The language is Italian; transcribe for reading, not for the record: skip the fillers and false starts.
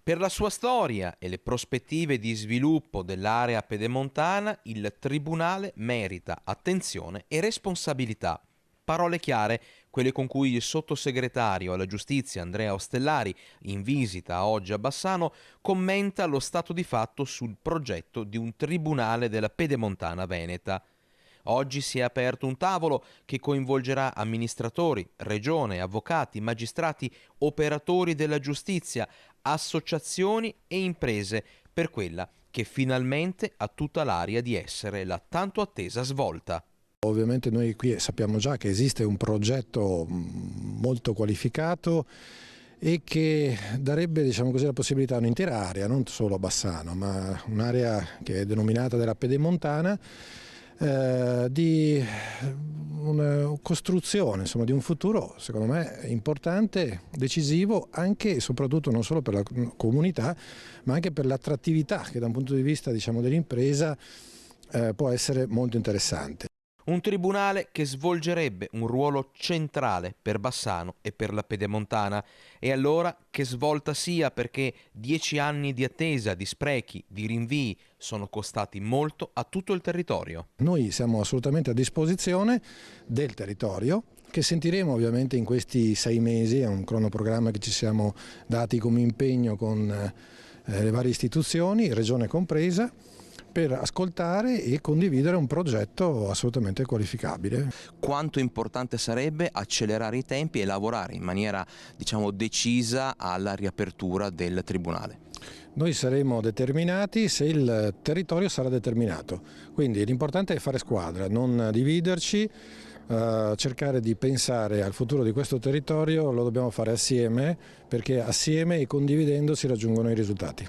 Per la sua storia e le prospettive di sviluppo dell'area pedemontana, il Tribunale merita attenzione e responsabilità. Parole chiare, quelle con cui il sottosegretario alla giustizia Andrea Ostellari, in visita oggi a Bassano, commenta lo stato di fatto sul progetto di un tribunale della pedemontana veneta. Oggi si è aperto un tavolo che coinvolgerà amministratori, regione, avvocati, magistrati, operatori della giustizia, associazioni e imprese per quella che finalmente ha tutta l'aria di essere la tanto attesa svolta. Ovviamente noi qui sappiamo già che esiste un progetto molto qualificato e che darebbe, diciamo così, la possibilità a un'intera area, non solo a Bassano, ma un'area che è denominata della pedemontana, di una costruzione, insomma, di un futuro secondo me importante, decisivo anche e soprattutto non solo per la comunità ma anche per l'attrattività che da un punto di vista, diciamo, dell'impresa può essere molto interessante. Un tribunale che svolgerebbe un ruolo centrale per Bassano e per la pedemontana. E allora che svolta sia, perché 10 anni di attesa, di sprechi, di rinvii sono costati molto a tutto il territorio. Noi siamo assolutamente a disposizione del territorio, che sentiremo ovviamente in questi 6 mesi, è un cronoprogramma che ci siamo dati come impegno con le varie istituzioni, regione compresa, per ascoltare e condividere un progetto assolutamente qualificabile. Quanto importante sarebbe accelerare i tempi e lavorare in maniera, diciamo, decisa alla riapertura del Tribunale? Noi saremo determinati se il territorio sarà determinato, quindi l'importante è fare squadra, non dividerci, cercare di pensare al futuro di questo territorio lo dobbiamo fare assieme, perché assieme e condividendo si raggiungono i risultati.